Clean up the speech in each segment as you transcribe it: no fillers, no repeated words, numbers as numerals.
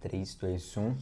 3, 2, 1.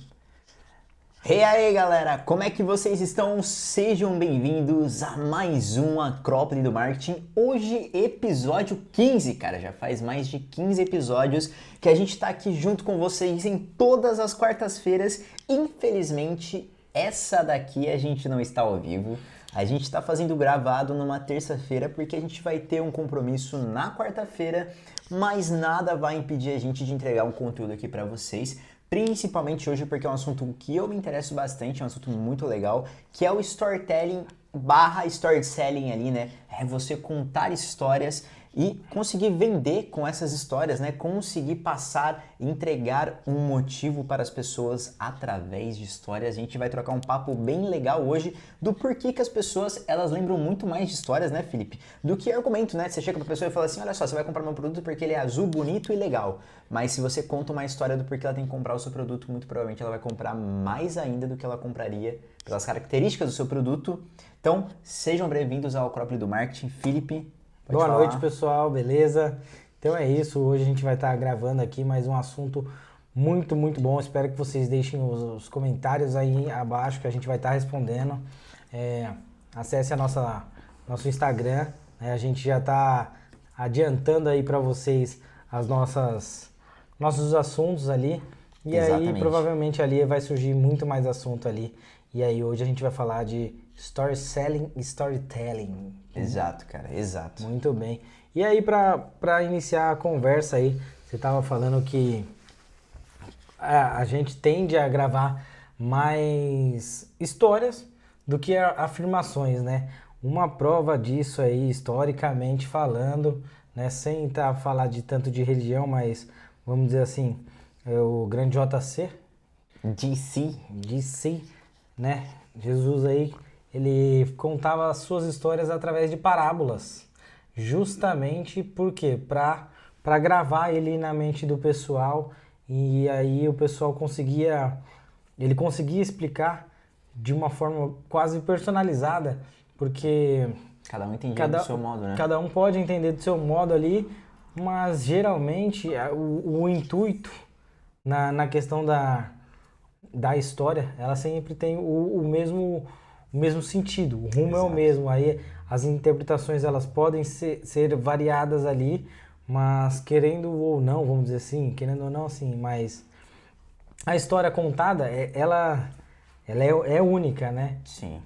E aí galera, como é que vocês estão? Sejam bem-vindos a mais um Acrópole do Marketing. Hoje, episódio 15, cara, já faz mais de 15 episódios que a gente tá aqui junto com vocês em todas as quartas-feiras. Infelizmente, essa daqui a gente não está ao vivo. A gente está fazendo gravado numa terça-feira porque a gente vai ter um compromisso na quarta-feira, mas nada vai impedir a gente de entregar um conteúdo aqui para vocês. Principalmente hoje porque é um assunto que eu me interesso bastante, é um assunto muito legal, que é o storytelling / storytelling ali, né? É você contar histórias e conseguir vender com essas histórias, né? Conseguir passar, entregar um motivo para as pessoas através de histórias. A gente vai trocar um papo bem legal hoje do porquê que as pessoas, elas lembram muito mais de histórias, né, Felipe? Do que argumento, né? Você chega pra pessoa e fala assim, olha só, você vai comprar meu produto porque ele é azul, bonito e legal. Mas se você conta uma história do porquê ela tem que comprar o seu produto, muito provavelmente ela vai comprar mais ainda do que ela compraria pelas características do seu produto. Então, sejam bem-vindos ao Acrópole do Marketing. Felipe, Boa noite, pessoal, beleza? Então é isso, hoje a gente vai estar gravando aqui mais um assunto muito bom. Espero que vocês deixem os comentários aí abaixo que a gente vai estar respondendo. Acesse nosso Instagram, né? A gente já está adiantando aí para vocês nossos assuntos ali. E Exatamente. aí provavelmente ali vai surgir muito mais assunto ali. E aí hoje a gente vai falar de story selling e storytelling. Exato, cara, exato. Muito bem. E aí, para iniciar a conversa aí, você estava falando que a gente tende a gravar mais histórias do que afirmações, né? Uma prova disso aí, historicamente falando, né? Sem falar de tanto de religião, mas vamos dizer assim, o grande JC, DC, né? Jesus aí, ele contava as suas histórias através de parábolas, justamente porque para gravar ele na mente do pessoal, e aí o pessoal conseguia explicar de uma forma quase personalizada, porque Cada um entendia do seu modo, né? cada um pode entender do seu modo ali, mas geralmente o intuito na questão da história, ela sempre tem o mesmo sentido, o rumo é o mesmo. Aí as interpretações elas podem ser variadas ali, mas querendo ou não, vamos dizer assim, querendo ou não assim, mas a história contada, ela é única, né? Sim.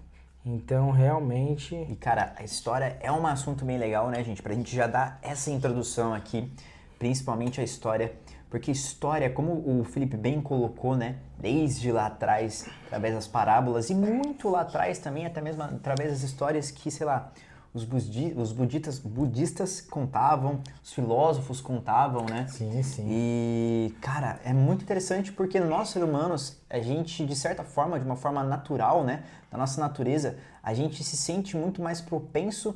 Então, realmente... E, cara, a história é um assunto bem legal, né, gente? Pra gente já dar essa introdução aqui, principalmente a história, porque história, como o Felipe bem colocou, né, desde lá atrás, através das parábolas, e muito lá atrás também, até mesmo através das histórias que, sei lá, os budistas contavam, os filósofos contavam, né? Sim, sim. E, cara, é muito interessante porque nós, seres humanos, a gente, de certa forma, de uma forma natural, né, da nossa natureza, a gente se sente muito mais propenso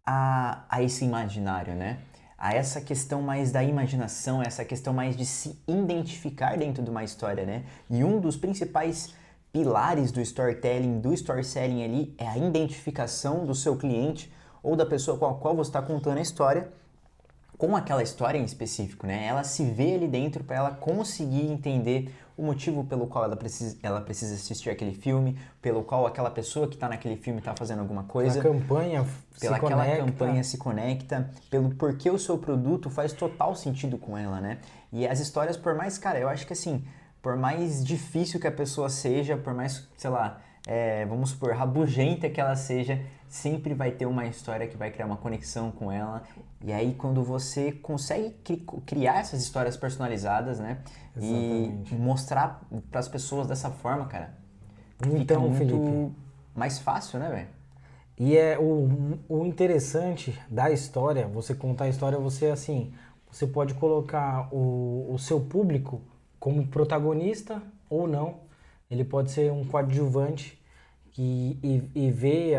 a esse imaginário, né? A essa questão mais da imaginação, essa questão mais de se identificar dentro de uma história, né? E um dos principais pilares do storytelling, do storytelling ali, é a identificação do seu cliente ou da pessoa com a qual você está contando a história com aquela história em específico, né? Ela se vê ali dentro para ela conseguir entender o motivo pelo qual ela precisa assistir aquele filme, pelo qual aquela pessoa que está naquele filme está fazendo alguma coisa. Pela Campanha se conecta, pelo porquê o seu produto faz total sentido com ela, né? E as histórias, por mais, cara, eu acho que assim, por mais difícil que a pessoa seja, por mais, sei lá, vamos supor, rabugenta que ela seja, sempre vai ter uma história que vai criar uma conexão com ela. E aí, quando você consegue criar essas histórias personalizadas, né? Exatamente. E mostrar para as pessoas dessa forma, cara, fica Então, muito Felipe, mais fácil, né, velho? e é o interessante da história, você contar a história, você pode colocar o seu público como protagonista ou não. Ele pode ser um coadjuvante e ver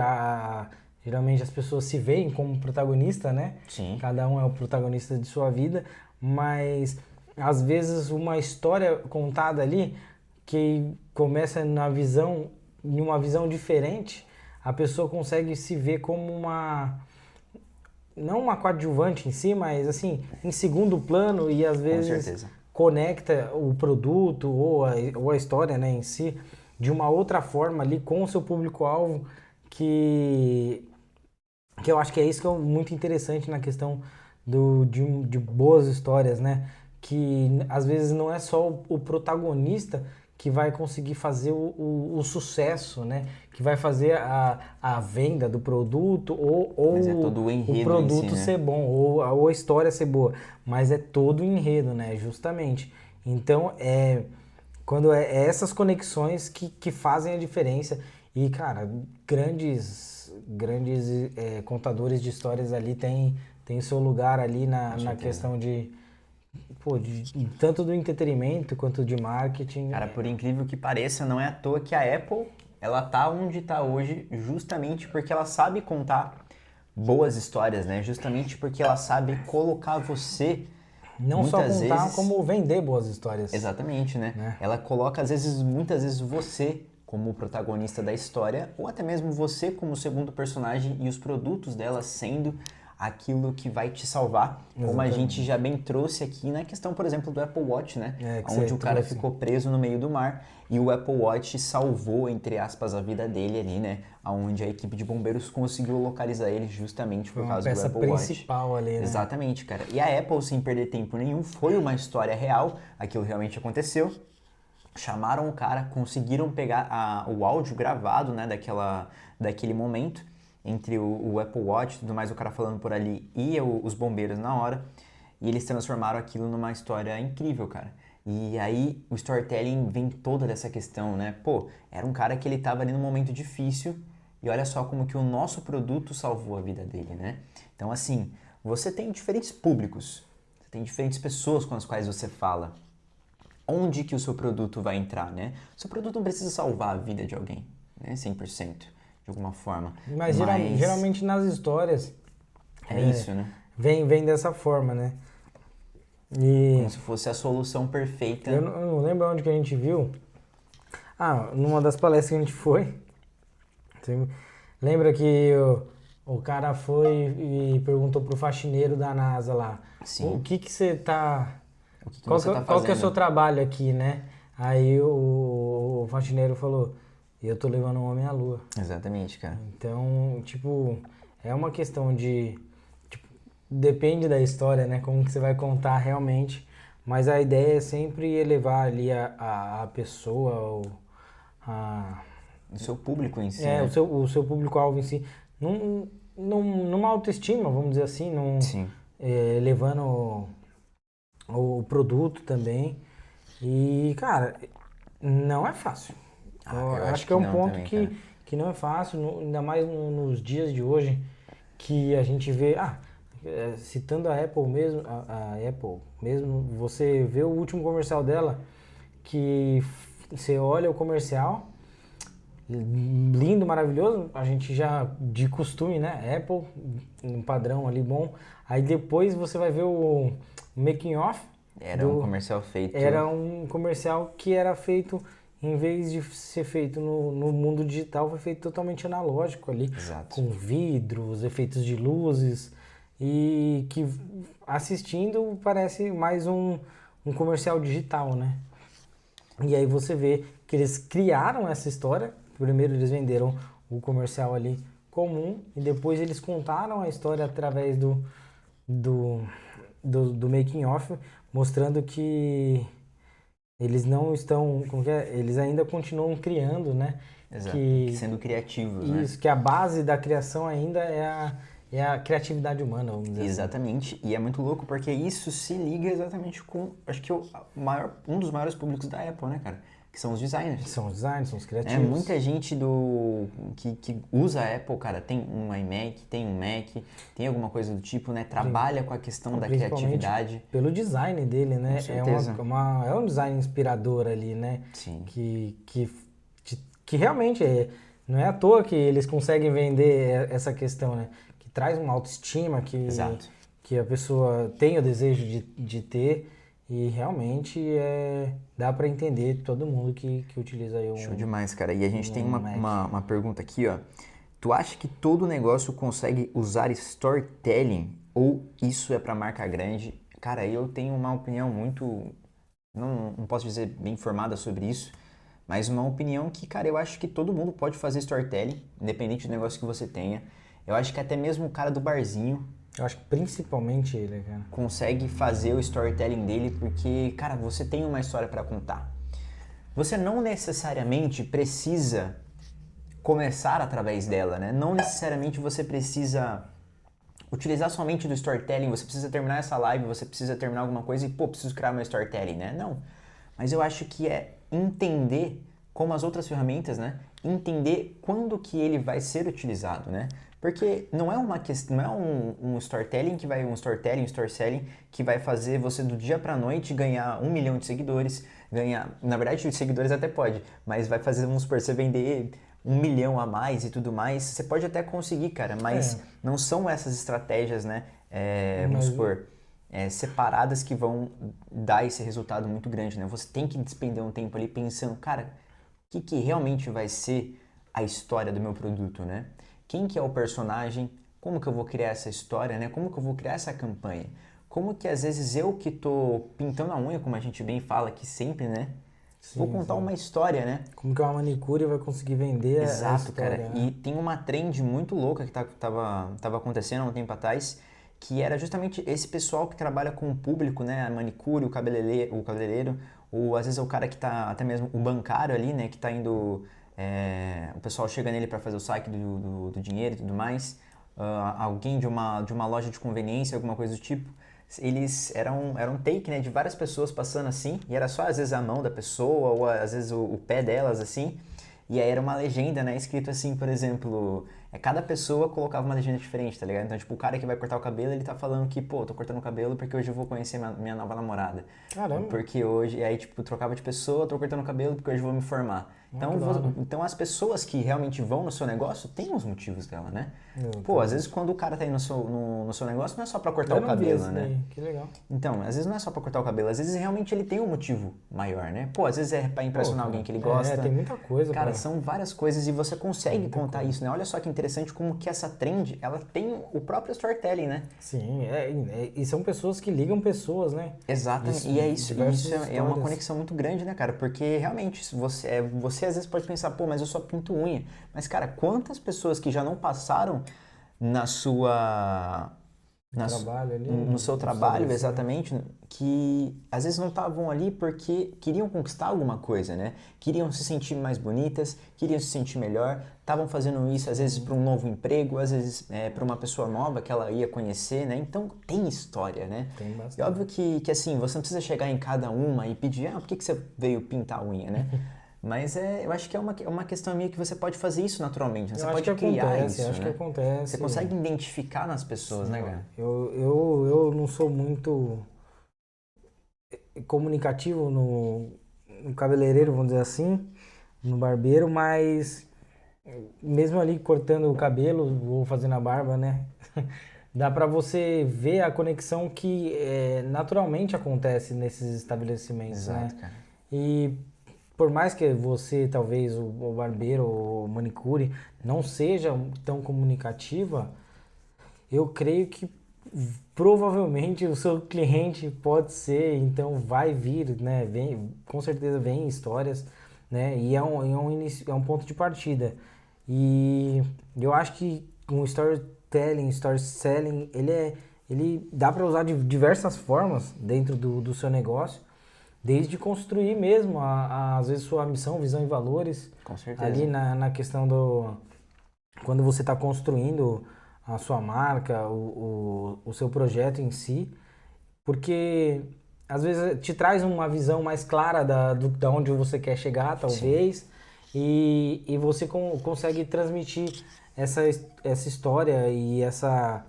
geralmente as pessoas se veem como protagonista, né? Sim. Cada um é o protagonista de sua vida, mas às vezes uma história contada ali que começa em uma visão diferente, a pessoa consegue se ver como não uma coadjuvante em si, mas assim, em segundo plano e às vezes conecta o produto ou a história, né, em si de uma outra forma ali com o seu público-alvo que eu acho que é isso que é muito interessante na questão de boas histórias, né? Que às vezes não é só o protagonista que vai conseguir fazer o sucesso, né? Que vai fazer a venda do produto Mas é ou todo o o enredo em si, produto né? ser bom ou a história ser boa, mas é todo o enredo, né? Justamente. Então, quando é essas conexões que fazem a diferença. E, cara, grandes contadores de histórias ali tem o seu lugar ali Com na certeza. questão pô, tanto do entretenimento quanto de marketing. Cara, por incrível que pareça, não é à toa que a Apple, ela tá onde tá hoje, justamente porque ela sabe contar boas histórias, né? Justamente porque ela sabe colocar você, Não só muitas contar, vezes, como vender boas histórias, exatamente, né? né? Ela coloca, às vezes, muitas vezes você como o protagonista da história, ou até mesmo você como o segundo personagem e os produtos dela sendo aquilo que vai te salvar, como a gente Exatamente. já bem trouxe aqui na questão, por exemplo, do Apple Watch, né? Que você Onde o cara trouxe. ficou preso no meio do mar e o Apple Watch salvou, entre aspas, a vida dele ali, né? Onde a equipe de bombeiros conseguiu localizar ele justamente Foi por uma causa do peça Apple Watch. principal ali, né? Exatamente, cara. E a Apple, sem perder tempo nenhum, foi uma história real, aquilo realmente aconteceu. Chamaram o cara, conseguiram pegar o áudio gravado, né, daquele momento, entre o Apple Watch e tudo mais, o cara falando por ali e os bombeiros na hora, e eles transformaram aquilo numa história incrível, cara. E aí o storytelling vem toda dessa questão, né? Pô, era um cara que ele tava ali num momento difícil, e olha só como que o nosso produto salvou a vida dele, né? Então, assim, você tem diferentes públicos, você tem diferentes pessoas com as quais você fala. Onde que o seu produto vai entrar, né? O seu produto não precisa salvar a vida de alguém, né? 100%, de alguma forma. Mas Mas geralmente nas histórias é isso, né? vem dessa forma, né? E Como se fosse a solução perfeita. eu não lembro onde que a gente viu. Ah, numa das palestras que a gente foi. Você lembra que o cara foi e perguntou pro faxineiro da NASA lá, o Sim. que que você tá... O que que você tá Qual que é o seu fazendo? trabalho aqui, né? Aí o faxineiro falou, eu tô levando um homem à lua. Exatamente, cara. Então, tipo, é uma questão de... Tipo, depende da história, né? Como que você vai contar realmente. Mas a ideia é sempre elevar ali a pessoa, a, O seu público em si, né? o seu público-alvo em si, numa autoestima, vamos dizer assim, Sim. levando o produto também. E, cara, não é fácil. Ah, Eu eu acho acho que é que um não ponto também, cara. que não é fácil, ainda mais nos dias de hoje, que a gente vê. Citando a Apple mesmo, a Apple mesmo, você vê o último comercial dela, que você olha o comercial, lindo, maravilhoso, a gente já de costume, né? Apple, um padrão ali bom. Aí depois você vai ver o making off Era um comercial feito. era um comercial que era feito, em vez de ser feito no mundo digital, foi feito totalmente analógico ali, Exato. com vidros, efeitos de luzes, e que assistindo parece mais um comercial digital, né? E aí você vê que eles criaram essa história. Primeiro eles venderam o comercial ali comum e depois eles contaram a história através do, do making off, mostrando que eles não estão, como que é? Eles ainda continuam criando, né? Exato. Que Sendo criativos, né? isso, que a base da criação ainda é a criatividade humana, vamos dizer assim. Exatamente, e é muito louco porque isso se liga exatamente com, acho que um dos maiores públicos da Apple, né, cara? Que são os designers. São os designers, são os É, criativos. muita gente que usa a Apple, cara, tem um iMac, tem um Mac, tem alguma coisa do tipo, né? Trabalha com a questão da Principalmente criatividade. pelo design dele, né? Com certeza. É um design inspirador ali, né? Sim. Que realmente não é à toa que eles conseguem vender essa questão, né? Que traz uma autoestima, Exato. que a pessoa tem o desejo de ter e realmente dá para entender todo mundo que utiliza aí Show demais, cara. E a gente tem Mac. uma pergunta aqui, ó. Tu acha que todo negócio consegue usar storytelling ou isso é pra marca grande? Cara, eu tenho uma opinião muito não posso dizer bem informada sobre isso, mas uma opinião que, cara, eu acho que todo mundo pode fazer storytelling, independente do negócio que você tenha. Eu acho que até mesmo o cara do barzinho Eu acho que principalmente ele, cara. consegue fazer o storytelling dele porque, cara, você tem uma história para contar. Você não necessariamente precisa começar através dela, né? Não necessariamente você precisa utilizar somente do storytelling, você precisa terminar essa live, você precisa terminar alguma coisa e, pô, preciso criar meu storytelling, né? Não. Mas eu acho que é entender como as outras ferramentas, né? Entender quando que ele vai ser utilizado, né? Porque não é uma questão, não é um storytelling que vai, um storytelling que vai fazer você do dia pra noite ganhar 1 milhão de seguidores, ganhar, na verdade, os seguidores até pode, mas vai fazer, vamos supor, você vender 1 milhão a mais e tudo mais, você pode até conseguir, cara, mas não são essas estratégias, né? Vamos supor, separadas que vão dar esse resultado muito grande, né? Você tem que despender um tempo ali pensando, cara, o que realmente vai ser a história do meu produto, né? Quem que é o personagem? Como que eu vou criar essa história, né? Como que eu vou criar essa campanha? Como que às vezes eu que tô pintando a unha, como a gente bem fala aqui sempre, né? Vou contar uma história, né? Como que uma manicure vai conseguir vender a Exato, história, cara. né? E tem uma trend muito louca que tava acontecendo há um tempo atrás, que era justamente esse pessoal que trabalha com o público, né? A manicure, o cabeleireiro, ou às vezes é o cara que tá, até mesmo o bancário ali, né? Que tá indo, o pessoal chega nele para fazer o saque do dinheiro e tudo mais. Alguém de uma loja de conveniência, alguma coisa do tipo. Eles eram take, né? De várias pessoas passando assim, e era só às vezes a mão da pessoa, ou às vezes o pé delas, assim. E aí era uma legenda, né? Escrito assim, por exemplo, cada pessoa colocava uma legenda diferente, tá ligado? Então, tipo, o cara que vai cortar o cabelo, ele tá falando que, pô, tô cortando o cabelo porque hoje eu vou conhecer minha nova namorada. Caramba. Porque hoje, e aí, tipo, trocava de pessoa, tô cortando o cabelo porque hoje eu vou me formar. Então, que da hora. então as pessoas que realmente vão no seu negócio têm os motivos dela, né? Meu Pô, às Deus. vezes quando o cara tá aí no seu negócio, não é só pra cortar Eu o não vi cabelo, esse né? daí. Que legal. Então, às vezes não é só pra cortar o cabelo, às vezes realmente ele tem um motivo maior, né? Pô, às vezes é pra impressionar Pô, alguém que ele cara, gosta. tem muita coisa Cara, pra... são várias coisas e você consegue contar isso, né? Olha só que interessante como que essa trend, ela tem o próprio storytelling, né? Sim, e são pessoas que ligam pessoas, né? Exatamente, e é isso, diversas é uma histórias. conexão muito grande, né, cara? Porque realmente, se você às vezes pode pensar, pô, mas eu só pinto unha. Mas, cara, quantas pessoas que já não passaram na sua Trabalho ali, no seu no trabalho, estabelecimento. exatamente, que às vezes não estavam ali porque queriam conquistar alguma coisa, né? Queriam se sentir mais bonitas, queriam se sentir melhor, estavam fazendo isso às vezes para um novo emprego, às vezes para uma pessoa nova que ela ia conhecer, né? Então tem história, né? Tem E bastante. óbvio que assim, você não precisa chegar em cada uma e pedir, por que você veio pintar a unha, né? Mas eu acho que é uma questão meio que você pode fazer isso naturalmente, né? Você Eu acho pode que criar acontece, isso, acho que né? acontece. Você consegue identificar nas pessoas, né, cara? Eu não sou muito comunicativo no cabeleireiro, vamos dizer assim, no barbeiro, mas mesmo ali cortando o cabelo ou fazendo a barba, né? Dá pra você ver a conexão que naturalmente acontece nesses estabelecimentos, né? Exato, cara. E por mais que você, talvez, o barbeiro ou o manicure, não seja tão comunicativa, eu creio que provavelmente o seu cliente pode ser, então vai vir, né? Vem, com certeza vem histórias, né? E é um ponto de partida. E eu acho que um storytelling, story selling, ele dá para usar de diversas formas dentro do seu negócio, desde construir mesmo, às vezes, sua missão, visão e valores, Com ali certeza. na questão do quando você está construindo a sua marca, o seu projeto em si, porque às vezes te traz uma visão mais clara da onde você quer chegar, Sim. talvez, e você consegue transmitir essa história e essa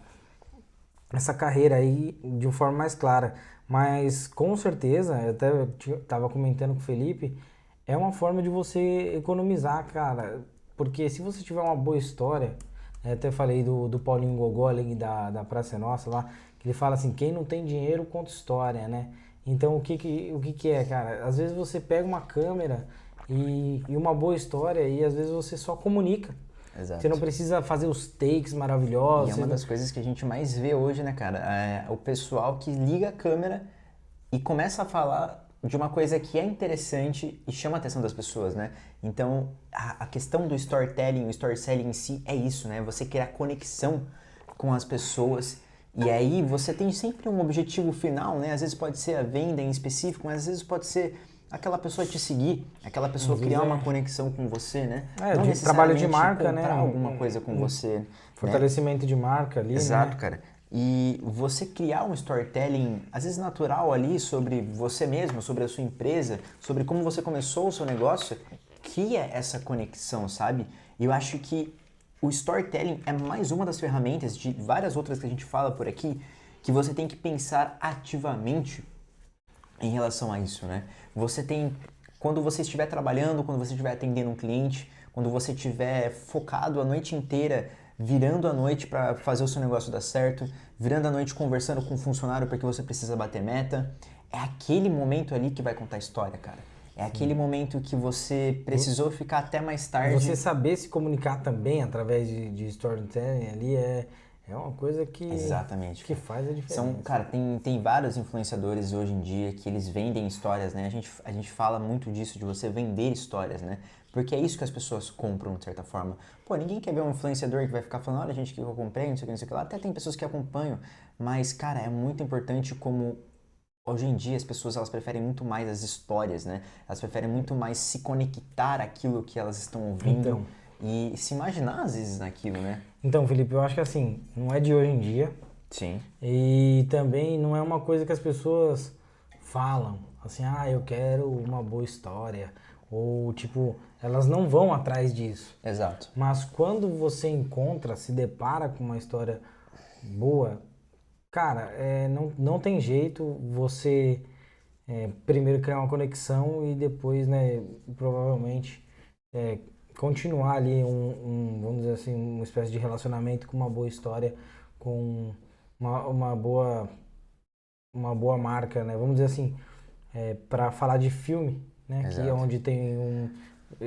carreira aí de uma forma mais clara. Mas com certeza, eu até estava comentando com o Felipe, é uma forma de você economizar, cara. Porque se você tiver uma boa história, eu até falei do Paulinho Gogol ali da Praça é Nossa lá, que ele fala assim, quem não tem dinheiro conta história, né? Então o que é, cara? Às vezes você pega uma câmera e uma boa história e às vezes você só comunica. Você não Exato. precisa fazer os takes E maravilhosos. é uma das coisas que a gente mais vê hoje, né, cara? É o pessoal que liga a câmera e começa a falar de uma coisa que é interessante e chama a atenção das pessoas, né? Então, a questão do storytelling, o storytelling em si é isso, né? Você criar conexão com as pessoas e aí você tem sempre um objetivo final, né? Às vezes pode ser a venda em específico, mas às vezes pode ser aquela pessoa te seguir, aquela pessoa criar uma conexão com você, né? Não de trabalho de marca, comprar né? alguma coisa com você, né? Fortalecimento de marca ali, Exato, né? cara. E você criar um storytelling, às vezes natural ali, sobre você mesmo, sobre a sua empresa, sobre como você começou o seu negócio, cria essa conexão, sabe? E eu acho que o storytelling é mais uma das ferramentas de várias outras que a gente fala por aqui, que você tem que pensar ativamente em relação a isso, né? Você tem, quando você estiver trabalhando, quando você estiver atendendo um cliente, quando você estiver focado a noite inteira, virando a noite para fazer o seu negócio dar certo, virando a noite conversando com o funcionário porque você precisa bater meta, é aquele momento ali que vai contar a história, cara. É aquele momento que você precisou ficar até mais tarde. Você saber se comunicar também através de storytelling ali é uma coisa que, Exatamente, que faz a diferença. Cara, tem vários influenciadores hoje em dia que eles vendem histórias, né? A gente fala muito disso, de você vender histórias, né? Porque é isso que as pessoas compram, de certa forma. Pô, ninguém quer ver um influenciador que vai ficar falando, olha, gente, que eu comprei, não sei o que, não sei o que lá. Até tem pessoas que acompanham, mas, cara, é muito importante como hoje em dia as pessoas elas preferem muito mais as histórias, né? Elas preferem muito mais se conectar àquilo que elas estão ouvindo e se imaginar às vezes naquilo, né? Então, Felipe, eu acho que assim, não é de hoje em dia. Sim. E também não é uma coisa que as pessoas falam, assim, eu quero uma boa história. Ou, tipo, elas não vão atrás disso. Exato. Mas quando você encontra, se depara com uma história boa, cara, não tem jeito você primeiro criar uma conexão e depois, né, provavelmente continuar ali vamos dizer assim, uma espécie de relacionamento com uma boa história, com uma boa marca, né? Vamos dizer assim, para falar de filme, né? Exato. Que é onde tem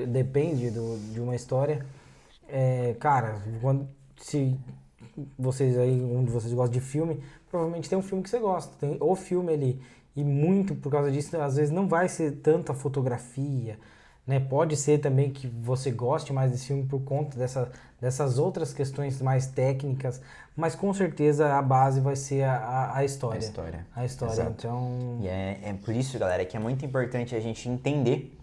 depende de uma história. Cara, se vocês aí, um de vocês gosta de filme, provavelmente tem um filme que você gosta, tem o filme ali. E muito por causa disso, às vezes não vai ser tanta fotografia, né? Pode ser também que você goste mais desse filme por conta dessas outras questões mais técnicas, mas com certeza a base vai ser a história. A história. Exato. Então... E é por isso, galera, que é muito importante a gente entender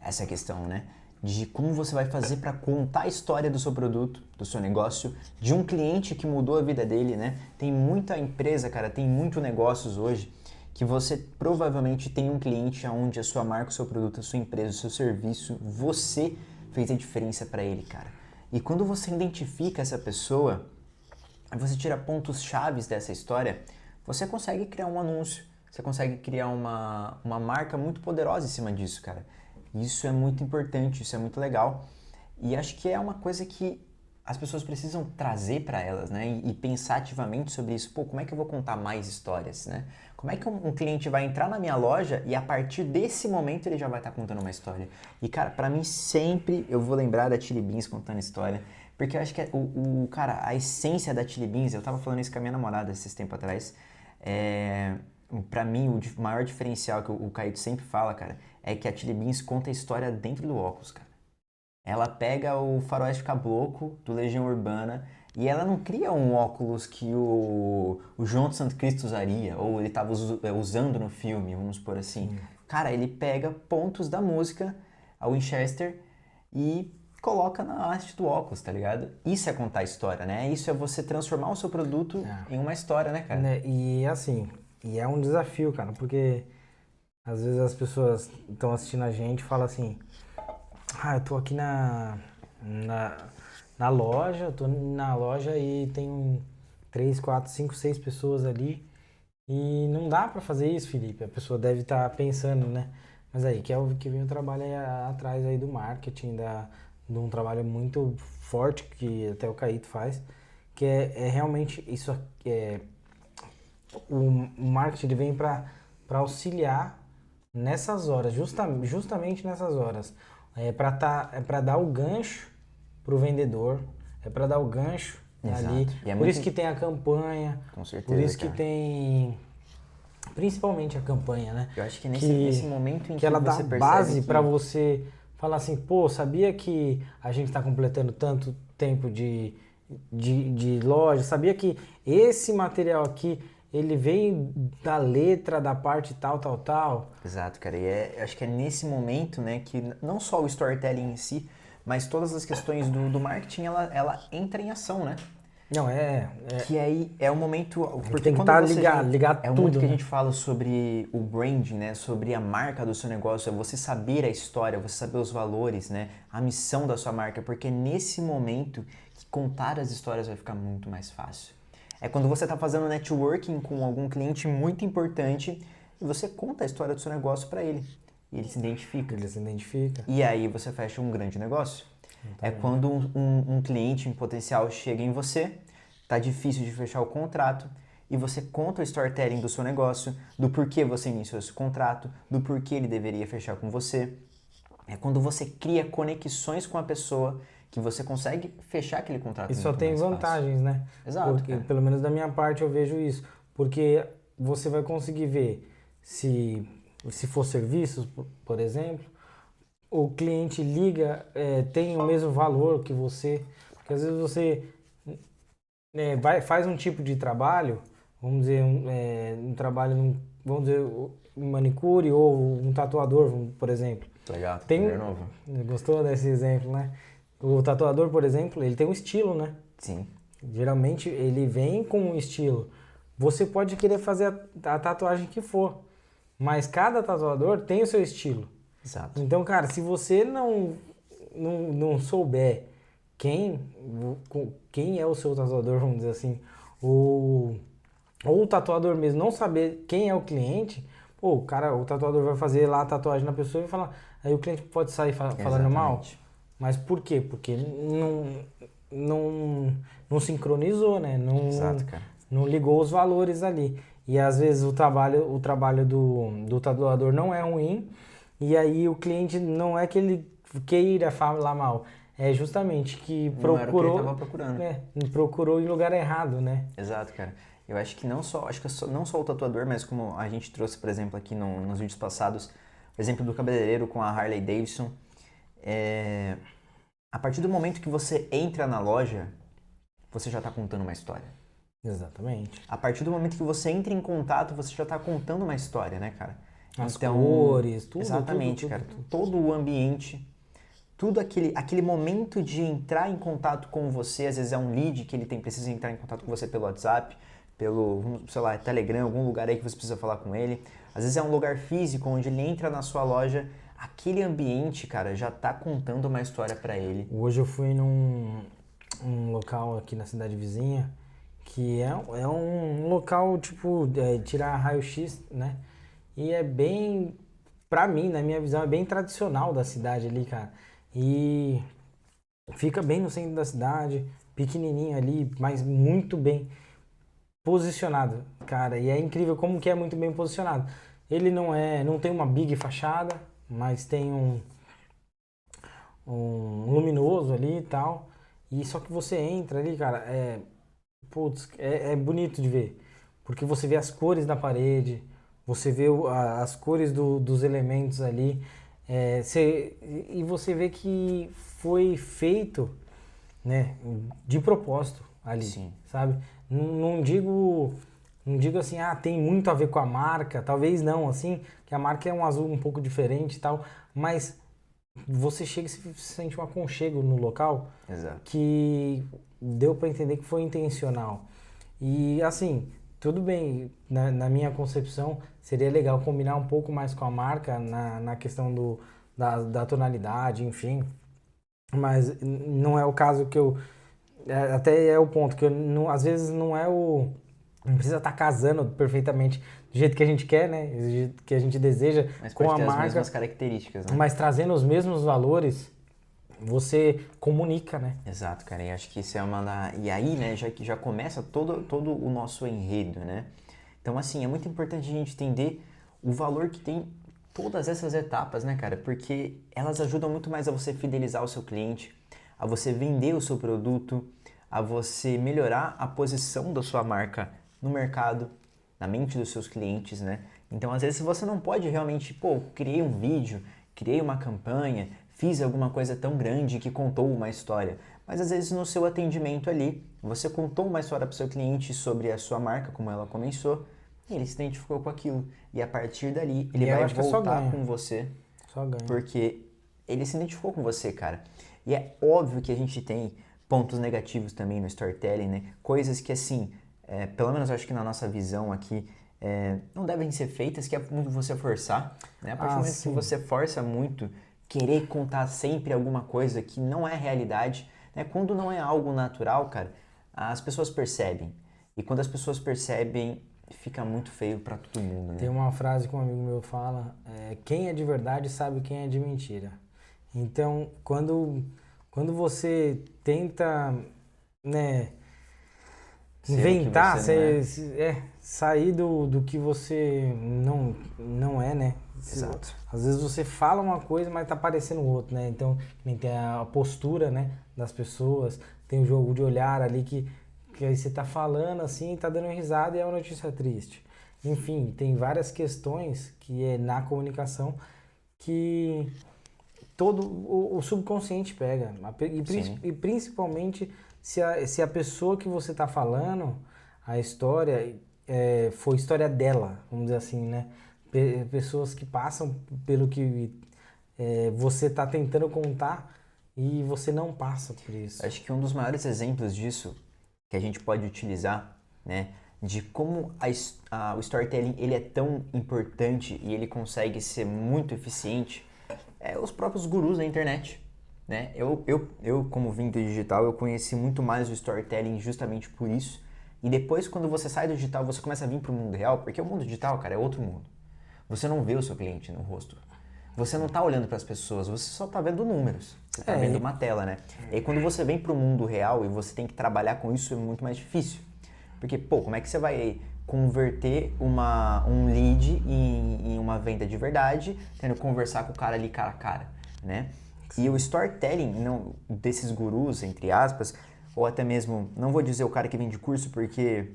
essa questão, né? De como você vai fazer para contar a história do seu produto, do seu negócio, de um cliente que mudou a vida dele, né? Tem muita empresa, cara, tem muito negócios hoje que você provavelmente tem um cliente onde a sua marca, o seu produto, a sua empresa, o seu serviço, você fez a diferença para ele, cara. E quando você identifica essa pessoa, você tira pontos chaves dessa história, você consegue criar um anúncio, você consegue criar uma marca muito poderosa em cima disso, cara. Isso é muito importante, isso é muito legal. E acho que é uma coisa que as pessoas precisam trazer para elas, né? E pensar ativamente sobre isso. Pô, como é que eu vou contar mais histórias, né? Como é que um cliente vai entrar na minha loja e a partir desse momento ele já vai estar contando uma história? E, cara, para mim sempre eu vou lembrar da Chili Beans contando história. Porque eu acho que cara, a essência da Chili Beans, eu tava falando isso com a minha namorada esses tempos atrás, pra mim o maior diferencial que o Caíto sempre fala, cara, é que a Chili Beans conta a história dentro do óculos, cara. Ela pega o faroeste caboclo do Legião Urbana e ela não cria um óculos que o João de Santo Cristo usaria, ou ele estava usando no filme, vamos por assim. Sim. Cara, ele pega pontos da música, a Winchester, e coloca na haste do óculos, tá ligado? Isso é contar a história, né? Isso é você transformar o seu produto em uma história, né, cara? Né? E assim, é um desafio, cara, porque às vezes as pessoas estão assistindo a gente e falam assim, eu tô aqui na loja, eu tô na loja e tem 3, 4, 5, 6 pessoas ali e não dá pra fazer isso, Felipe. A pessoa deve estar pensando, né? Mas aí, que vem o trabalho aí atrás aí do marketing, de um trabalho muito forte que até o Caíto faz, que é realmente isso, o marketing ele vem para auxiliar nessas horas, justamente nessas horas. É para dar o gancho pro vendedor, é para dar o gancho ali. Por isso que tem a campanha, Com certeza, por isso que cara. principalmente a campanha, né? Eu acho que nesse momento em que ela dá você percebe base que... para você falar assim, pô, sabia que a gente está completando tanto tempo de loja? Sabia que esse material aqui, ele vem da letra, da parte tal, tal, tal? Exato, cara. E acho que é nesse momento, né, que não só o storytelling em si, mas todas as questões do marketing, ela entra em ação, né? Não, Que aí é o momento, porque tem que quando estar você já, ligar é o momento tudo, que a né? gente fala sobre o branding, né, sobre a marca do seu negócio, é você saber a história, você saber os valores, né, a missão da sua marca, porque é nesse momento que contar as histórias vai ficar muito mais fácil. É quando você está fazendo networking com algum cliente muito importante e você conta a história do seu negócio para ele e ele se identifica. Ele se identifica. E aí você fecha um grande negócio. É quando um cliente em potencial chega em você, tá difícil de fechar o contrato, e você conta o storytelling do seu negócio, do porquê você iniciou esse contrato, do porquê ele deveria fechar com você. É quando você cria conexões com a pessoa que você consegue fechar aquele contrato E só muito tem mais fácil. vantagens, né? Exato, Porque, cara. pelo menos da minha parte, eu vejo isso. Porque você vai conseguir ver se for serviços, por exemplo, o cliente liga, tem o mesmo valor que você. Porque às vezes você faz um tipo de trabalho, vamos dizer, um trabalho, vamos dizer, um manicure ou um tatuador, por exemplo. Legal, Tem, tatuador novo. gostou desse exemplo, né? O tatuador, por exemplo, ele tem um estilo, né? Sim. Geralmente ele vem com um estilo. Você pode querer fazer a tatuagem que for, mas cada tatuador tem o seu estilo. Exato. Então, cara, se você não souber quem, quem é o seu tatuador, vamos dizer assim, ou o tatuador mesmo não saber quem é o cliente, pô, o tatuador vai fazer lá a tatuagem na pessoa e vai falar, aí o cliente pode sair falando mal. Exatamente. Mas por quê? Porque não sincronizou, né? Exato, cara. Não ligou os valores ali. E às vezes o trabalho do tatuador não é ruim, e aí o cliente não é que ele queira falar mal, é justamente que Não era o que ele estava procurando. procurou em lugar errado, né? Exato, cara. Eu acho que não só, não só o tatuador, mas como a gente trouxe, por exemplo, aqui nos vídeos passados, o exemplo do cabeleireiro com a Harley Davidson. A partir do momento que você entra na loja, você já está contando uma história. Exatamente. A partir do momento que você entra em contato, você já está contando uma história, né, cara? As Então, cores, tudo. exatamente, tudo, cara. tudo. Todo o ambiente, tudo aquele momento de entrar em contato com você, às vezes é um lead que ele precisa entrar em contato com você pelo WhatsApp, pelo, sei lá, Telegram, algum lugar aí que você precisa falar com ele. Às vezes é um lugar físico onde ele entra na sua loja, aquele ambiente, cara, já tá contando uma história para ele. Hoje eu fui um local aqui na cidade vizinha, que é um local, tipo, tirar raio-x, né? E é bem, pra mim, na minha visão, é bem tradicional da cidade ali, cara. E fica bem no centro da cidade, pequenininho ali, mas muito bem posicionado, cara. E é incrível como que é muito bem posicionado. Ele não tem uma big fachada, mas tem um luminoso ali e tal. E só que você entra ali, cara, é bonito de ver. Porque você vê as cores da parede, você vê as cores dos elementos ali, e você vê que foi feito, né, de propósito ali, Sim. sabe? Não digo assim, tem muito a ver com a marca, talvez não, assim, que a marca é um azul um pouco diferente e tal, mas você chega e se sente um aconchego no local. Exato. Que deu para entender que foi intencional. E assim, tudo bem, na minha concepção, seria legal combinar um pouco mais com a marca na questão da tonalidade, enfim. Mas não é o caso que eu. Até é o ponto que eu não, às vezes não é o. Não precisa estar casando perfeitamente do jeito que a gente quer, né? Do jeito que a gente deseja Mas com pode a ter as marca, mesmas características, né? mas trazendo os mesmos valores, você comunica, né? Exato, cara. E acho que isso é uma da... E aí, né, já começa todo o nosso enredo, né? Então, assim, é muito importante a gente entender o valor que tem todas essas etapas, né, cara? Porque elas ajudam muito mais a você fidelizar o seu cliente, a você vender o seu produto, a você melhorar a posição da sua marca no mercado, na mente dos seus clientes, né? Então, às vezes, você não pode realmente, pô, criei um vídeo, criei uma campanha, fiz alguma coisa tão grande que contou uma história. Mas, às vezes, no seu atendimento ali, você contou uma história para o seu cliente sobre a sua marca, como ela começou, e ele se identificou com aquilo. E, a partir dali, ele E eu vai acho que é só voltar ganho. com você, Só ganha. porque ele se identificou com você, cara. E é óbvio que a gente tem pontos negativos também no storytelling, né? Coisas que, assim, pelo menos eu acho que na nossa visão aqui, não devem ser feitas, que é muito você forçar, né? A partir do momento que você força muito, querer contar sempre alguma coisa que não é realidade, né? Quando não é algo natural, cara, as pessoas percebem. E quando as pessoas percebem, fica muito feio pra todo mundo, né? Tem uma frase que um amigo meu fala, quem é de verdade sabe quem é de mentira. Então, quando você tenta, né, inventar, sair do que você não é, né? Exato. Às vezes você fala uma coisa, mas tá parecendo outro, né? Então, nem tem a postura, né, das pessoas, tem o jogo de olhar ali que aí você tá falando assim, tá dando risada e é uma notícia triste. Enfim, tem várias questões que é na comunicação que todo o subconsciente pega. E principalmente se a pessoa que você está falando, a história, foi história dela, vamos dizer assim, né? Pessoas que passam pelo que você está tentando contar e você não passa por isso. Acho que um dos maiores exemplos disso que a gente pode utilizar, né, de como o storytelling ele é tão importante e ele consegue ser muito eficiente, os próprios gurus da internet, né? Eu como vim do digital, eu conheci muito mais o storytelling justamente por isso. E depois, quando você sai do digital, você começa a vir para o mundo real, porque o mundo digital, cara, é outro mundo. Você não vê o seu cliente no rosto. Você não está olhando para as pessoas, você só está vendo números. Você está vendo uma tela, né? E aí, quando você vem para o mundo real e você tem que trabalhar com isso, é muito mais difícil. Porque, pô, como é que você vai converter um lead em uma venda de verdade, tendo que conversar com o cara ali cara a cara, né? E o storytelling desses gurus, entre aspas, ou até mesmo, não vou dizer o cara que vende curso, porque,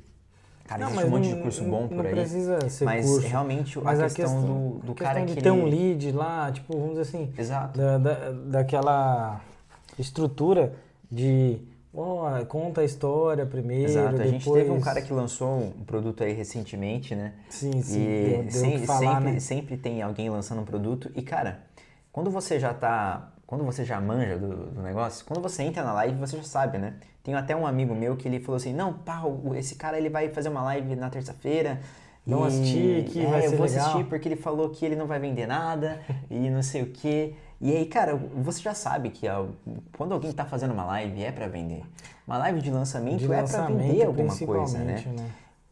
cara, existe um monte de curso bom por aí. Não precisa ser mas curso. Mas Mas a questão do cara de que ter um lead lá, tipo, vamos dizer assim, Exato. daquela estrutura de conta a história primeiro, Exato, a depois... gente teve um cara que lançou um produto aí recentemente, né? Sim, E deu o que falar, né? sempre tem alguém lançando um produto. E, cara, quando você já manja do negócio, quando você entra na live, você já sabe, né? Tem até um amigo meu que ele falou assim, não, pá, esse cara ele vai fazer uma live na terça-feira. Vamos assistir, que vai ser eu vou legal. assistir porque ele falou que ele não vai vender nada e não sei o quê. E aí, cara, você já sabe que quando alguém tá fazendo uma live é pra vender. Uma live de lançamento é pra vender alguma coisa, né?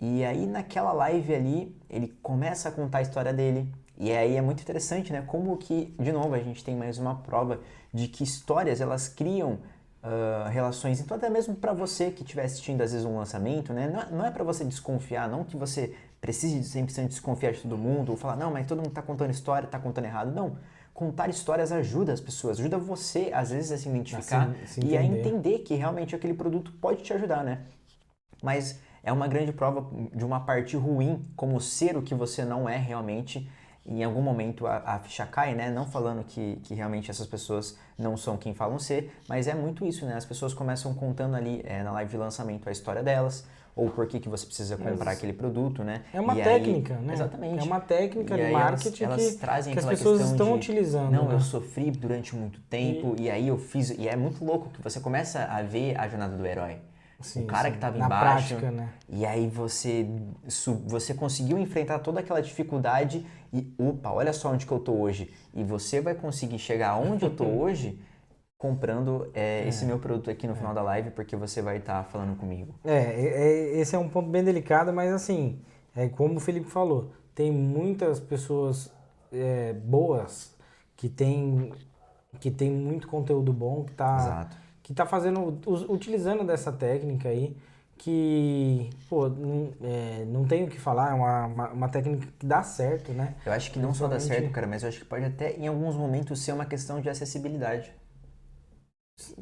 E aí, naquela live ali, ele começa a contar a história dele. E aí é muito interessante, né? Como que, de novo, a gente tem mais uma prova de que histórias, elas criam relações. Então, até mesmo para você que estiver assistindo, às vezes, um lançamento, né? Não é para você desconfiar, não que você precise de 100% desconfiar de todo mundo, ou falar, não, mas todo mundo tá contando história, tá contando errado. Não. Contar histórias ajuda as pessoas, ajuda você, às vezes, a se identificar e a entender que realmente aquele produto pode te ajudar, né? Mas é uma grande prova de uma parte ruim, como ser o que você não é realmente. Em algum momento a ficha cai, né? Não falando que realmente essas pessoas não são quem falam ser, mas é muito isso, né? As pessoas começam contando ali na live de lançamento a história delas, ou por que você precisa comprar aquele produto, né? É uma técnica, né? Exatamente. É uma técnica de marketing elas trazem que as aquela pessoas questão estão de, utilizando. não, né? eu sofri durante muito tempo e aí eu fiz... E é muito louco que você começa a ver a jornada do herói. Sim, o cara que estava na embaixo, prática, né? E aí você conseguiu enfrentar toda aquela dificuldade e, opa, olha só onde que eu tô hoje. E você vai conseguir chegar onde eu tô hoje comprando esse meu produto aqui no final da live, porque você vai estar falando comigo. Esse é um ponto bem delicado, mas assim, como o Felipe falou, tem muitas pessoas boas que tem muito conteúdo bom, Exato. que tá utilizando dessa técnica aí, que, pô, não tenho o que falar, é uma técnica que dá certo, né? Eu acho que não só dá certo, cara, mas eu acho que pode até, em alguns momentos, ser uma questão de acessibilidade.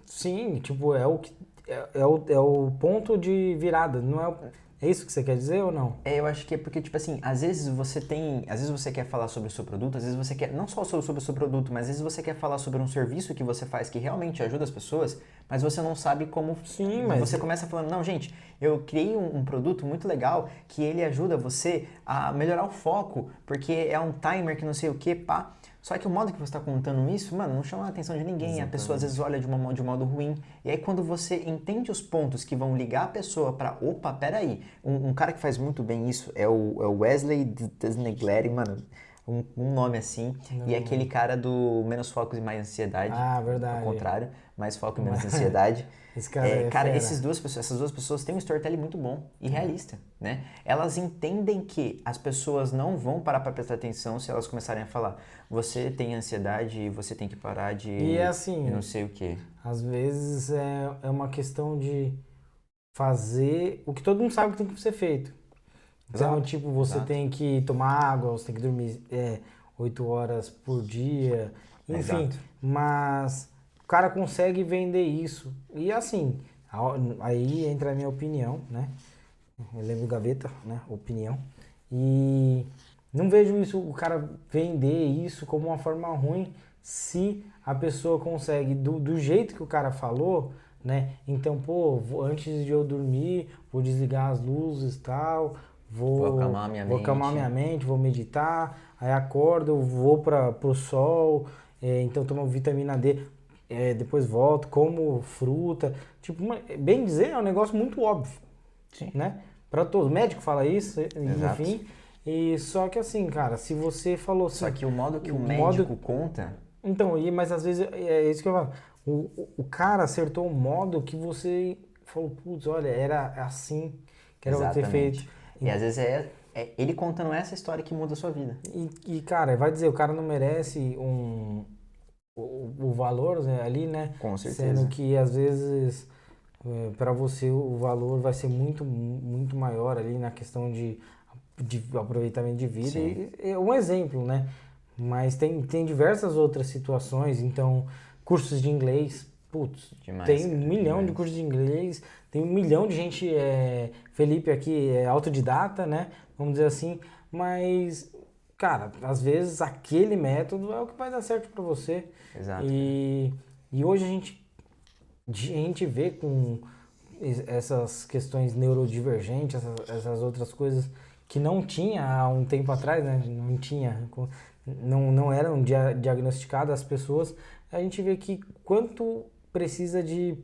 Sim, tipo, é o ponto de virada, É isso que você quer dizer ou não? Eu acho que é porque, tipo assim, às vezes você quer falar sobre o seu produto, às vezes você quer, não só sobre o seu produto, mas às vezes você quer falar sobre um serviço que você faz que realmente ajuda as pessoas, mas você não sabe como, Sim, mas você começa falando, não, gente, eu criei um produto muito legal que ele ajuda você a melhorar o foco, porque é um timer que não sei o que, pá. Só que o modo que você está contando isso, mano, não chama a atenção de ninguém. A pessoa às vezes olha de um modo ruim. E aí quando você entende os pontos que vão ligar a pessoa para, opa, peraí, um cara que faz muito bem isso é o Wesley Desnegleri, mano, um nome assim. E é aquele cara do Menos Foco e Mais Ansiedade, Ah, ao verdade. contrário, Mais Foco e Menos Mas- Ansiedade. Esse cara é Cara, fera. essas duas pessoas têm um storytelling muito bom e realista, né? Elas entendem que as pessoas não vão parar para prestar atenção se elas começarem a falar: você tem ansiedade e você tem que parar E é de não assim, sei o quê. às vezes é uma questão de fazer o que todo mundo sabe que tem que ser feito. Então, Exato, tipo, você exato, tem que tomar água, você tem que dormir 8 horas por dia, enfim. exato. Mas o cara consegue vender isso. E assim, aí entra a minha opinião, né? Eu lembro gaveta, né? Opinião. E não vejo isso, o cara vender isso como uma forma ruim se a pessoa consegue, do jeito que o cara falou, né? Então, pô, antes de eu dormir, vou desligar as luzes e tal, Vou acalmar a minha vou acalmar mente. minha mente, vou meditar, aí acordo, vou pro sol, então tomo vitamina D, depois volto, como fruta. Tipo, bem dizer, é um negócio muito óbvio, Sim, né? Para todos. O médico fala isso, exato. enfim. E só que assim, cara, se você falou Só assim, que o modo que o o modo. médico conta, Então, mas às vezes é isso que eu falo. O cara acertou o modo que você falou, putz, olha, era assim que era pra ter feito. exatamente. E às vezes é ele contando essa história que muda a sua vida. Cara, vai dizer, o cara não merece o valor, né, ali, né? Com Sendo certeza. que às vezes para você o valor vai ser muito maior ali na questão de aproveitamento de vida. Sim, E é um exemplo, né? Mas tem diversas outras situações. Então, cursos de inglês, putz, tem demais, um cara, milhão de demais. cursos de inglês, tem um milhão de gente, Felipe aqui é autodidata, né? Vamos dizer assim, mas, cara, às vezes aquele método é o que vai dar certo para você. Exato, cara. E hoje a gente vê com essas questões neurodivergentes, essas outras coisas que não tinha há um tempo atrás, né? Não tinha, não eram diagnosticadas as pessoas. A gente vê que quanto precisa de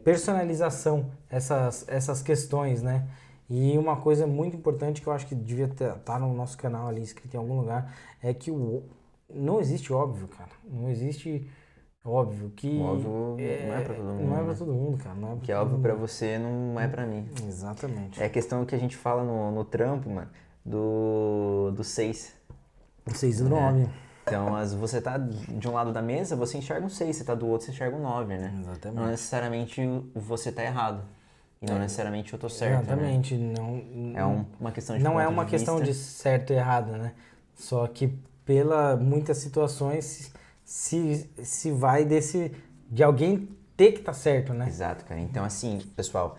personalização essas questões, né? E uma coisa muito importante que eu acho que devia estar no nosso canal ali, escrito em algum lugar, é que não existe óbvio, cara. Não existe óbvio O que óbvio não é pra todo não é mundo, pra né? todo mundo, cara. Não é O pra que é todo óbvio pra mundo. você não é pra mim. Exatamente. É a questão que a gente fala no trampo, mano, do 6, Vocês do né? nome. Então, você tá de um lado da mesa, você enxerga um 6, você tá do outro, você enxerga um 9, né? Não Exatamente. necessariamente você tá errado. E não necessariamente eu tô certo, né? Exatamente. É uma questão de Não é ponto uma de questão vista. de certo e errado, né? Só que pela muitas situações se vai de alguém ter que estar certo, né? Exato, cara. Então, assim, pessoal,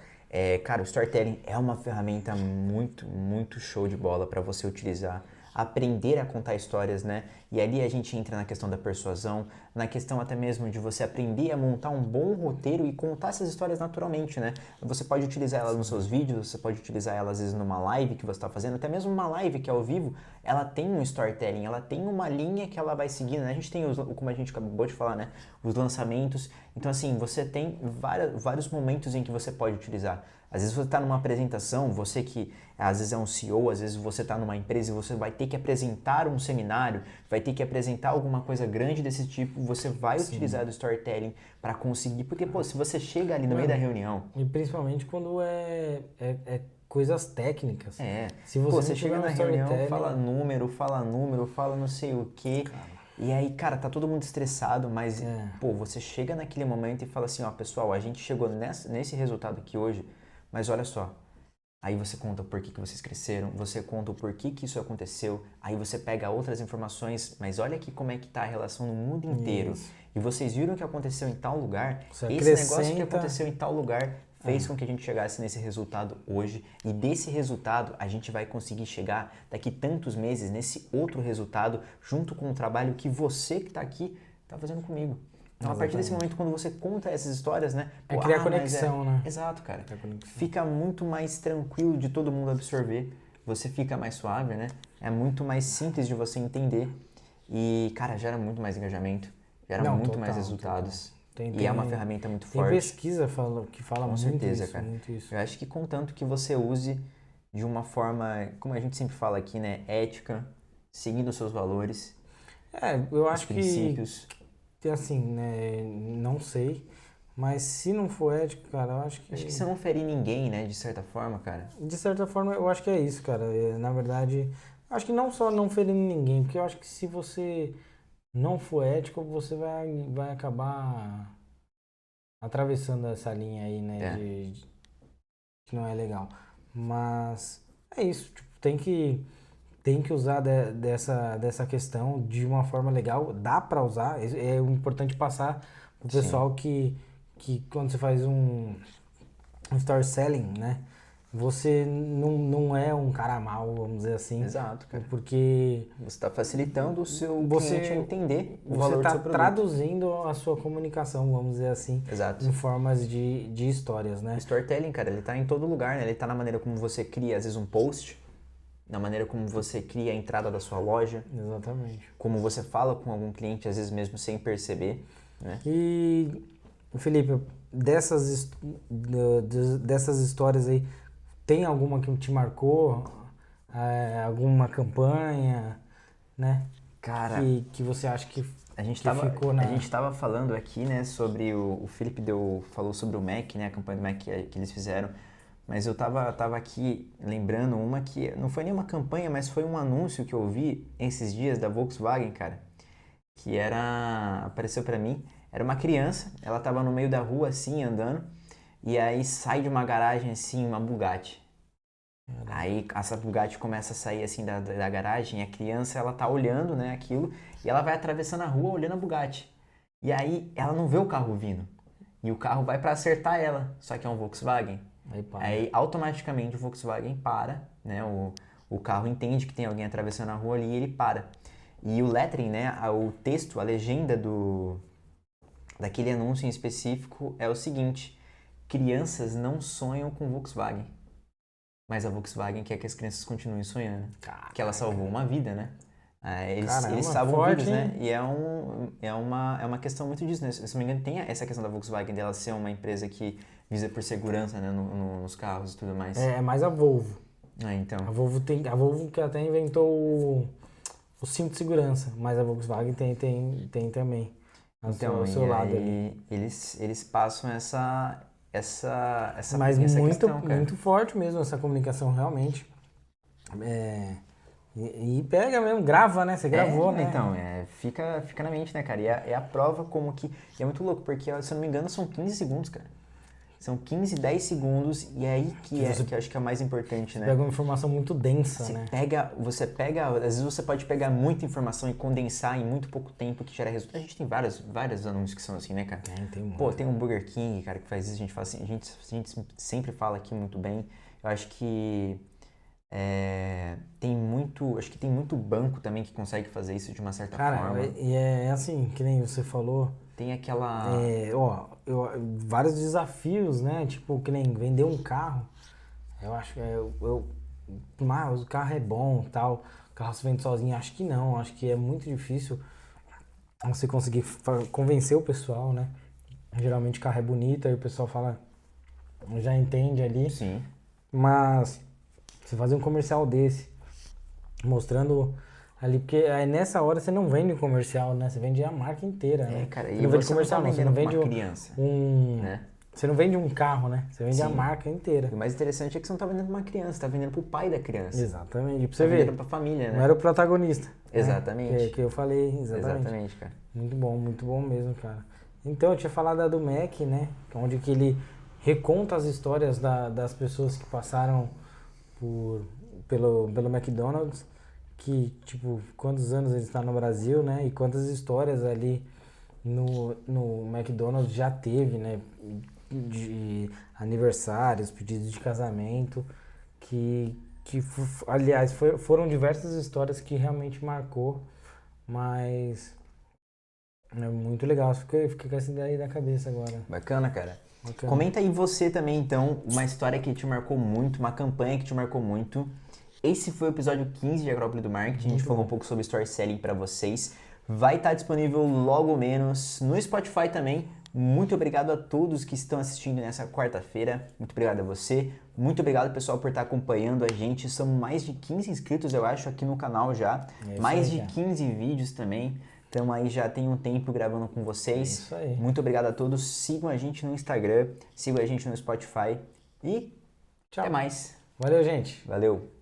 cara, o storytelling é uma ferramenta muito, muito show de bola para você utilizar, aprender a contar histórias, né? E ali a gente entra na questão da persuasão, na questão até mesmo de você aprender a montar um bom roteiro e contar essas histórias naturalmente, né? Você pode utilizar elas nos seus vídeos, você pode utilizar elas às vezes numa live que você está fazendo, até mesmo uma live que é ao vivo, ela tem um storytelling, ela tem uma linha que ela vai seguindo, né? A gente tem, como a gente acabou de falar, né? Os lançamentos. Então, assim, você tem vários momentos em que você pode utilizar. Às vezes você está numa apresentação, você que às vezes é um CEO, às vezes você está numa empresa e você vai ter que apresentar um seminário, vai ter que apresentar alguma coisa grande desse tipo, você vai utilizar do storytelling para conseguir, porque, pô, se você chega ali no meio da Mano, reunião, e principalmente quando é coisas técnicas. Se pô, você não você tiver chega um na reunião, fala storytelling, número, fala não sei o quê, e aí, cara, tá todo mundo estressado, mas, pô, você chega naquele momento e fala assim, ó, pessoal, a gente chegou nesse resultado aqui hoje, mas olha só, aí você conta o porquê que vocês cresceram, você conta o porquê que isso aconteceu, aí você pega outras informações, mas olha aqui como é que tá a relação no mundo inteiro. Isso. E vocês viram que aconteceu em tal lugar, Você esse negócio que acrescenta. aconteceu em tal lugar fez com que a gente chegasse nesse resultado hoje, e desse resultado a gente vai conseguir chegar daqui tantos meses nesse outro resultado, junto com o trabalho que você que está aqui está fazendo comigo. Então, a partir desse momento, quando você conta essas histórias, né? É criar conexão, né? Exato, cara. Fica muito mais tranquilo de todo mundo absorver. Você fica mais suave, né? É muito mais simples de você entender. E, cara, gera muito mais engajamento. Gera muito mais resultados. E é uma ferramenta muito forte. Tem pesquisa que fala muito certeza, isso, cara. muito isso. Eu acho que contanto que você use de uma forma, como a gente sempre fala aqui, né? Ética, seguindo os seus valores. Eu acho princípios. que, assim, né, não sei, mas se não for ético, cara, eu acho que... Acho que você não ferir ninguém, né, de certa forma, cara. De certa forma, eu acho que é isso, cara. Na verdade, acho que não só não ferir ninguém, porque eu acho que se você não for ético, você vai acabar atravessando essa linha aí, né, que não é legal. Mas é isso, tipo, tem que usar dessa questão de uma forma legal, dá pra usar, é importante passar pro pessoal que quando você faz um story selling, né, você não é um cara mau, vamos dizer assim. Exato, cara. Porque você está facilitando o seu cliente a entender o valor do seu produto. Você está traduzindo a sua comunicação, vamos dizer assim, Exato. em formas de histórias, né? O storytelling, cara, ele está em todo lugar, né? Ele está na maneira como você cria, às vezes, um post, na maneira como você cria a entrada da sua loja. Exatamente. Como você fala com algum cliente, às vezes mesmo sem perceber, né? E, Felipe, dessas histórias aí, tem alguma que te marcou? Alguma campanha, né? Cara, que você acha que a gente ficou na... A gente tava falando aqui, né, sobre o Felipe falou sobre o Mac, né, a campanha do Mac que eles fizeram, mas eu tava aqui lembrando uma que não foi nenhuma campanha, mas foi um anúncio que eu vi esses dias da Volkswagen, cara, que apareceu pra mim, era uma criança, ela tava no meio da rua assim, andando, e aí sai de uma garagem assim, uma Bugatti. Aí essa Bugatti começa a sair assim da garagem, e a criança ela tá olhando, né, aquilo, e ela vai atravessando a rua olhando a Bugatti. E aí ela não vê o carro vindo. E o carro vai para acertar ela, só que é um Volkswagen. Aí automaticamente o Volkswagen para, né, o carro entende que tem alguém atravessando a rua ali e ele para. E o lettering, né, o texto, a legenda daquele anúncio em específico é o seguinte: crianças não sonham com Volkswagen. Mas a Volkswagen quer que as crianças continuem sonhando. Que ela salvou uma vida, né? Eles salvam vidas, né? E é uma questão muito disso, né? Se não me engano, tem essa questão da Volkswagen dela ser uma empresa que visa por segurança, né? Nos carros e tudo mais. É mais a Volvo. Então. A Volvo que até inventou o cinto de segurança, mas a Volkswagen tem também. Então, ao seu lado ali. Eles passam essa Mas questão, cara. muito forte mesmo essa comunicação, realmente. E pega mesmo, grava, né? Você gravou, né? Então, fica na mente, né, cara? E é a prova como que... E é muito louco, porque, se eu não me engano, são 15 segundos, cara. São 15, 10 segundos, e é aí que eu acho que é o mais importante, né? Pega uma informação muito densa, né? Você pega, às vezes você pode pegar muita informação e condensar em muito pouco tempo que gera resultado. A gente tem vários anúncios que são assim, né, cara? Tem muito. Pô, tem um Burger King, cara, que faz isso, a gente fala assim, a gente sempre fala aqui muito bem. Eu acho que acho que tem muito banco também que consegue fazer isso de uma certa forma. Cara, e é assim, que nem você falou. Tem aquela... vários desafios, né? Tipo, que nem vender um carro. Eu acho que o carro é bom, tal. O carro se vende sozinho. Acho que não. Acho que é muito difícil você conseguir convencer o pessoal, né? Geralmente o carro é bonito, aí o pessoal fala, já entende ali. Sim. Mas você fazer um comercial desse, mostrando ali, porque aí nessa hora você não vende um comercial, né? Você vende a marca inteira, né? Cara, você e não vende você comercial, não tá você não vendendo vende uma criança, né? Você não vende um carro, né? Você vende a marca inteira. E o mais interessante é que você não tá vendendo pra uma criança, você tá vendendo pro pai da criança. Exatamente. E pra você tá ver. vendendo pra família, né? Não era o protagonista. Exatamente. Né? Que eu falei, Exatamente, cara. Muito bom mesmo, cara. Então, eu tinha falado do Mac, né? Onde que ele reconta as histórias das pessoas que passaram pelo McDonald's, que, tipo, quantos anos ele está no Brasil, né? E quantas histórias ali no McDonald's já teve, né? de aniversários, pedidos de casamento, aliás, foram diversas histórias que realmente marcou, mas é muito legal, fiquei com essa ideia aí na cabeça agora. Bacana, cara. Bacana. Comenta aí você também, então, uma história que te marcou muito, uma campanha que te marcou muito. Esse foi o episódio 15 de Agrópole do Marketing. A gente falou um pouco sobre Story Selling para vocês. Vai estar disponível logo menos no Spotify também. Muito obrigado a todos que estão assistindo nessa quarta-feira. Muito obrigado a você. Muito obrigado, pessoal, por estar acompanhando a gente. São mais de 15 inscritos, eu acho, aqui no canal já. Mais de 15 vídeos também. Então aí já tem um tempo gravando com vocês. Isso aí. Muito obrigado a todos. Sigam a gente no Instagram, sigam a gente no Spotify e Tchau. até mais. Valeu, gente. Valeu.